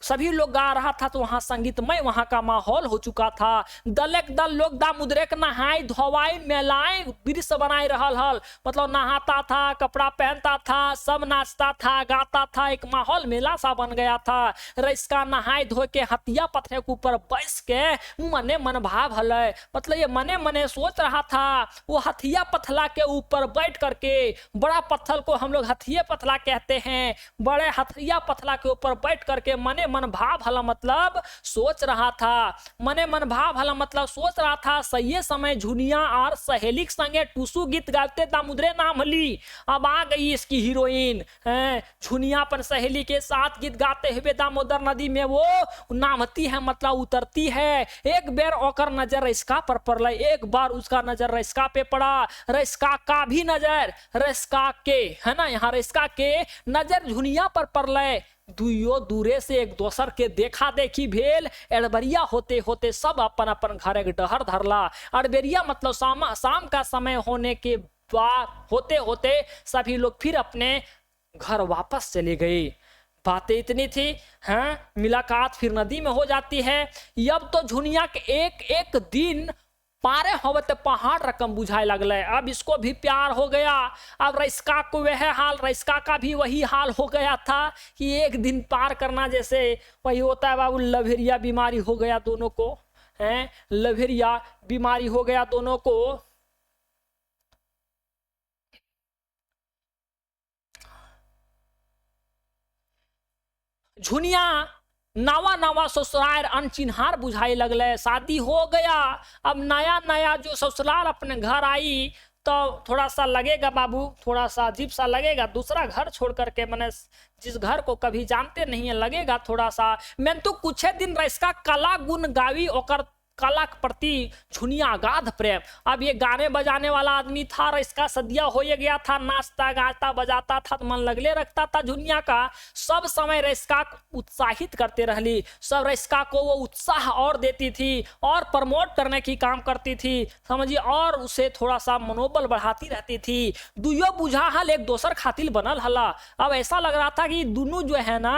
[SPEAKER 1] सभी लोग गा रहा था, तो वहां संगीतमय वहां का माहौल हो चुका था। दलक दल लोग दामुद्रे के नहाई धोवाई मेलाएं दृश्य बनाई रहल हल, मतलब नहाता था, कपड़ा पहनता था, सब नाचता था, गाता था, एक माहौल मेला सा बन गया था। रईसका नहाई धो के हथिया पत्थर के ऊपर बैस के मने मन भाव हल, मतलब ये मने मने सोच रहा था। वो हथिया पथला के ऊपर बैठ करके, बड़ा पत्थर को हम लोग हथिया पथला कहते हैं, बड़े हथिया पथला के ऊपर बैठ करके मने मन भाव हला मतलब सोच रहा था। मने मन भाव हला मतलब सोच रहा था। सही समय झुनिया और सहेली के संगे टूसू गीत गाते दामुद्रे नाम ली। अब आ गई इसकी हीरोइन झुनिया अपन सहेली के साथ गीत गाते हुए दामोदर नदी में वो नामती है, मतलब उतरती है। एक बेर ओकर नजर रईसका पर पड़ल, एक बार उसका नजर रईसका पे पड़ा। रईसका का भी नजर रईसका के है ना, यहाँ रईसका के नजर झुनिया पर पड़ल। दुइयो दूरे से एक दोसर के देखा देखी भेल। एड़बरिया होते होते सब अपन अपन घर के डहर धरला। अड़बेरिया मतलब शाम का समय होने के बाद होते होते सभी लोग फिर अपने घर वापस चले गए। बातें इतनी थी, हाँ, मुलाकात फिर नदी में हो जाती है। अब तो झुनिया के एक एक दिन पारे होवे तो पहाड़ रकम बुझाए लगल। अब इसको भी प्यार हो गया। अब रईसका को वह हाल, रईसका का भी वही हाल हो गया था कि एक दिन पार करना जैसे वही होता है बाबू। लवेरिया बीमारी हो गया दोनों को, हैं, लवेरिया बीमारी हो गया दोनों को। झुनिया नवा नवा ससुराल अनचिन्हार बुझाई लगल। शादी हो गया, अब नया नया जो ससुराल अपने घर आई तो थोड़ा सा लगेगा बाबू, थोड़ा सा अजीब सा लगेगा। दूसरा घर छोड़ करके, मैंने जिस घर को कभी जानते नहीं है, लगेगा थोड़ा सा। मैं तो कुछ दिन रईसका कला गुण गावी, ओकर कला के प्रति झुनिया अगाध प्रेम। अब ये गाने बजाने वाला आदमी था, रईसका सदिया हो गया था, नाचता गाता बजाता था तो मन लगले रखता था झुनिया का। सब समय रईसका उत्साहित करते रहली, सब रईसका को वो उत्साह और देती थी और प्रमोट करने की काम करती थी समझिए, और उसे थोड़ा सा मनोबल बढ़ाती रहती थी। दुइयो बुझा हल एक दोसर खातिर बनल हला। अब ऐसा लग रहा था कि दोनों जो है ना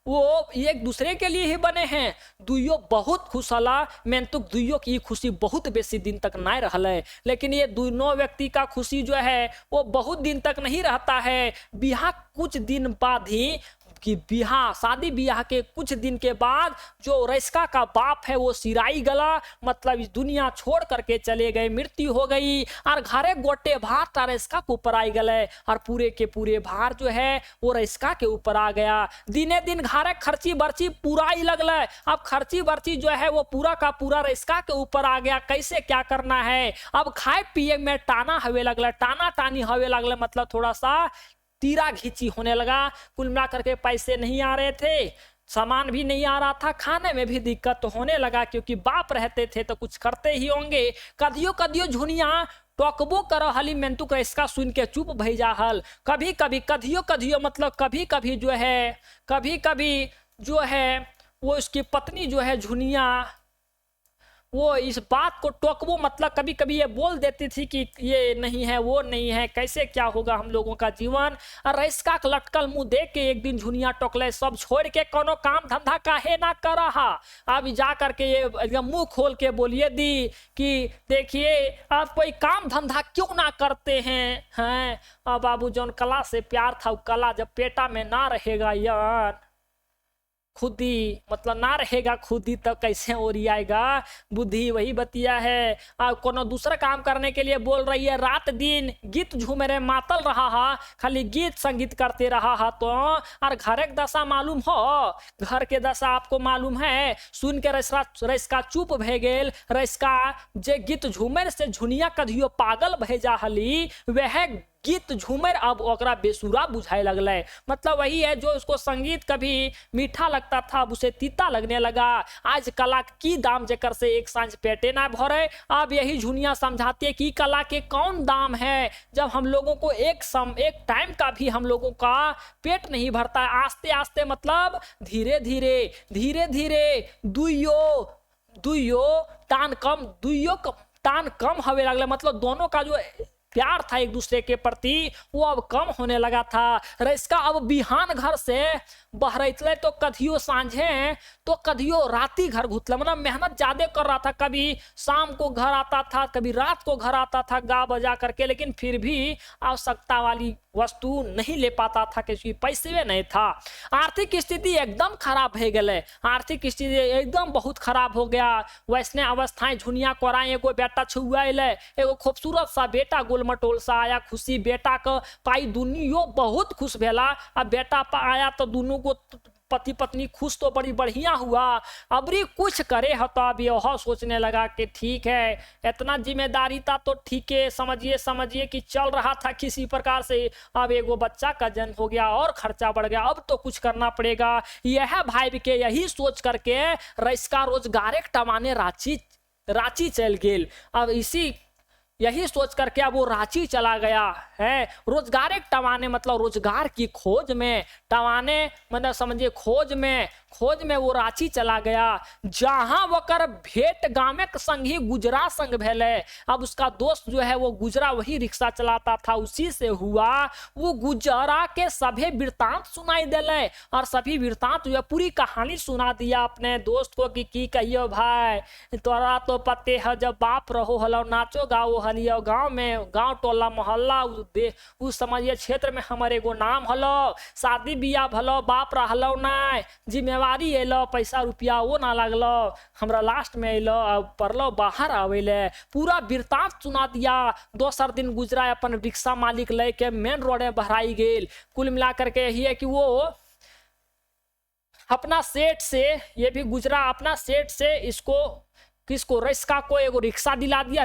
[SPEAKER 1] वो एक दूसरे के लिए ही बने हैं। दुइयो बहुत खुश हला। मैं तो दुइयो की खुशी बहुत बेसी दिन तक नहीं रहल है, लेकिन ये दोनों व्यक्ति का खुशी जो है वो बहुत दिन तक नहीं रहता है। बिहार कुछ दिन बाद ही कि बिहार शादी बियाह के कुछ दिन के बाद जो रईसका का बाप है वो सिराई गला, मतलब इस दुनिया छोड़ करके चले गए, मृत्यु हो गई। और घरे गोटे भार रईसका के ऊपर आई गए और पूरे के पूरे भार जो है वो रईसका के ऊपर आ गया। दिने दिन घरे खर्ची बर्ची पूरा ही लगल। अब खर्ची बर्ची जो है वो पूरा का पूरा रईसका के ऊपर आ गया। कैसे क्या करना है, अब खाए पिए में टाना हवे लगल, टाना टानी हवे लगल, मतलब थोड़ा सा तीरा घींची होने लगा। कुल मिला करके पैसे नहीं आ रहे थे, सामान भी नहीं आ रहा था, खाने में भी दिक्कत तो होने लगा, क्योंकि बाप रहते थे तो कुछ करते ही होंगे। कदियो कदियो झुनिया टोकबो करो हली, मेंतु का इसका सुन के चुप भैजा हल। कभी कभी कदियो कदियो मतलब कभी कभी जो है वो इसकी पत्नी जो है झुनिया वो इस बात को टोकबो मतलब कभी कभी ये बोल देती थी कि ये नहीं है वो नहीं है, कैसे क्या होगा हम लोगों का जीवन। और रईसका का लटकल मुंह देख के एक दिन झुनिया टोकले, सब छोड़ के कोनो काम धंधा काहे ना कर रहा। अब जा करके ये एकदम मुंह खोल के बोलिए दी कि देखिए आप कोई काम धंधा क्यों ना करते हैं। अब बाबू जौन कला से प्यार था, कला जब पेटा में ना रहेगा यार, खुदी मतलब ना रहेगा खुदी, तब कैसे ओरियाएगा। बुद्धि वही बतिया है। अब कोनो दूसरा काम करने के लिए बोल रही है, रात दिन गीत झूमरे मातल रहा है, खाली गीत संगीत करते रहा है। तो और घर के दशा मालूम हो, घर के दशा आपको मालूम है। सुन के रईसका चुप भे गेल। रईसका जे गीत झूमर से झुनिया कधियो पागल भेजा हली, वह गीत झूमर अब ओकरा बेसुरा बुझाए लगले। मतलब वही है, जो उसको संगीत कभी मीठा लगता था अब उसे तीता लगने लगा। आज कला की दाम जेकर से एक सांझ पेटे ना भरे। अब यही झुनिया समझाती है कि कला के कौन दाम है, जब हम लोगों को एक टाइम का भी हम लोगों का पेट नहीं भरता है। आस्ते आस्ते मतलब धीरे धीरे दुइयो तान कम हवे लगले। मतलब दोनों का जो प्यार था एक दूसरे के प्रति वो अब कम होने लगा था। रईसका अब बिहान घर से बहरतले तो कधियो सांझे तो कधियो राती घर घुतले। मतलब मेहनत ज्यादा कर रहा था, कभी शाम को घर आता था, कभी रात को घर आता था गा बजा करके, लेकिन फिर भी आवश्यकता वाली वस्तु नहीं ले पाता था क्योंकि पैसे नहीं था। आर्थिक स्थिति एकदम खराब हो गए, आर्थिक स्थिति एकदम बहुत खराब हो गया। वैसने अवस्थाएं झुनिया कोराए एगो बेटा छुआले, एगो खूबसूरत सा बेटा गोलमटोल सा आया। खुशी बेटा का पाई दुनियो बहुत खुश भेला। अब बेटा आया तो दोनों को पति पत्नी खुश तो बड़ी बढ़िया हुआ। अबरी कुछ करे हो तो अब यह सोचने लगा कि ठीक है, इतना जिम्मेदारी था तो ठीक है, समझिए कि चल रहा था किसी प्रकार से। अब एगो बच्चा का जन्म हो गया और खर्चा बढ़ गया, अब तो कुछ करना पड़ेगा। यह भाई के यही सोच करके रईसका रोजगार टमाने रांची चल गेल। अब यही सोच करके अब वो रांची चला गया है। रोजगार टवाने मतलब रोजगार की खोज में, टवाने मतलब समझिए खोज में वो रांची चला गया, जहां वकर भेंट गामे संग ही गुजरा संग भेले। अब उसका दोस्त जो है वो गुजरा वही रिक्शा चलाता था, उसी से हुआ। वो गुजरा के सभी वृत्तांत सुनाई दिले और सभी वृत्तांत जो है पूरी कहानी सुना दिया अपने दोस्त को कि की कहियो भाई, तोरा तो पते है जब बाप रहो हलो नाचो गाओ हलियो, गांव टोला मोहल्ला उस समझिए क्षेत्र में हमारे एगो नाम हलो, शादी बियाह भलो, बाप रहलो ना, जिम्मेवारी एलो, पैसा रुपया वो ना लगलो, हमरा लास्ट में एलो पढ़लो बाहर आवेले। पूरा वृत्तांत सुना दिया। दोसर दिन गुजरा अपन रिक्शा मालिक लेके मेन रोड में बहराई गेल। कुल मिलाकर के यही है कि वो अपना सेठ से, ये भी गुजरा अपना सेठ से किसको रईसका को एगो रिक्शा दिला दिया।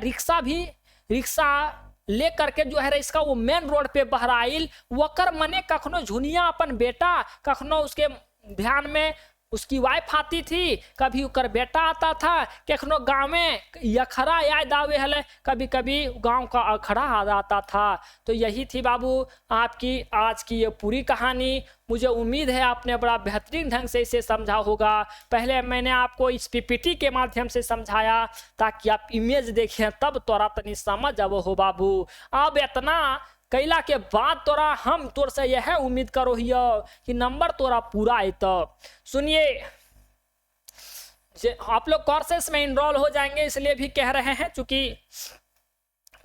[SPEAKER 1] रिक्शा ले करके जो है रईसका वो मेन रोड पे बहराइल। वकर मने कखनो झुनिया अपन बेटा, कखनो उसके ध्यान में उसकी वाइफ आती थी, कभी उकर बेटा आता था, कखनो गाँव में अखड़ा याद आवे हले, कभी कभी गांव का अखड़ा आ जाता था। तो यही थी बाबू आपकी आज की ये पूरी कहानी। मुझे उम्मीद है आपने बड़ा बेहतरीन ढंग से इसे समझा होगा। पहले मैंने आपको इस पीपीटी के माध्यम से समझाया ताकि आप इमेज देखें, तब तोरा तनी समझ अब हो बाबू। अब इतना कैला के बाद हम तोर से यह उम्मीद करो हियो कि नंबर तोरा पूरा है। तो सुनिए, आप लोग कोर्सेस में इनरोल हो जाएंगे इसलिए भी कह रहे हैं, चूंकि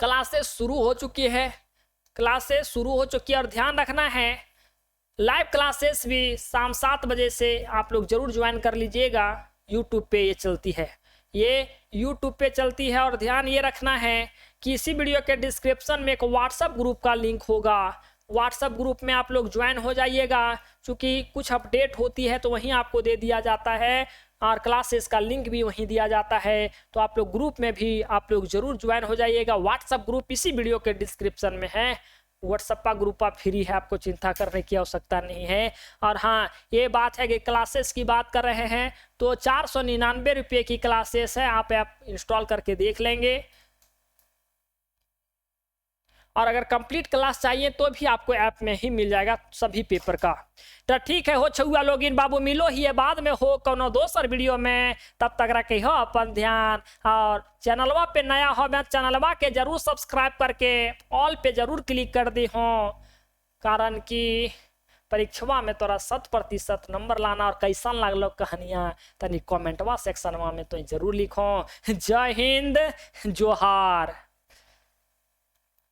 [SPEAKER 1] क्लासेस शुरू हो चुकी है, और ध्यान रखना है लाइव क्लासेस भी शाम 7 बजे से आप लोग जरूर ज्वाइन कर लीजिएगा। यूट्यूब पे ये यूट्यूब पे चलती है। और ध्यान ये रखना है कि इसी वीडियो के डिस्क्रिप्शन में एक व्हाट्सएप ग्रुप का लिंक होगा, व्हाट्सएप ग्रुप में आप लोग ज्वाइन हो जाइएगा। क्योंकि कुछ अपडेट होती है तो वहीं आपको दे दिया जाता है और क्लासेस का लिंक भी वहीं दिया जाता है। तो आप लोग ग्रुप में भी आप लोग जरूर ज्वाइन हो जाइएगा। व्हाट्सएप ग्रुप इसी वीडियो के डिस्क्रिप्शन में है। व्हाट्सएप का ग्रुप आप फ्री है, आपको चिंता करने की आवश्यकता नहीं है। और हाँ, ये बात है कि क्लासेस की बात कर रहे हैं तो 499 रुपये की क्लासेस है, आप ऐप इंस्टॉल करके देख लेंगे। और अगर कंप्लीट क्लास चाहिए तो भी आपको ऐप में ही मिल जाएगा सभी पेपर का। तो ठीक है, हो छुआ लोग इन बाबू, मिलो ही बाद में हो कोनो दोसर वीडियो में। तब तक रखे हो अपन ध्यान, और चैनलवा पे नया हो मैं चैनलवा के जरूर सब्सक्राइब करके ऑल पे जरूर क्लिक कर दी हो, कारण कि परीक्षवा में तोरा 100% नंबर लाना। और कैसन लागलो कहानियाँ तनी कमेंटवा सेक्शनवा में तो जरूर लिखो। जय हिंद, जोहार।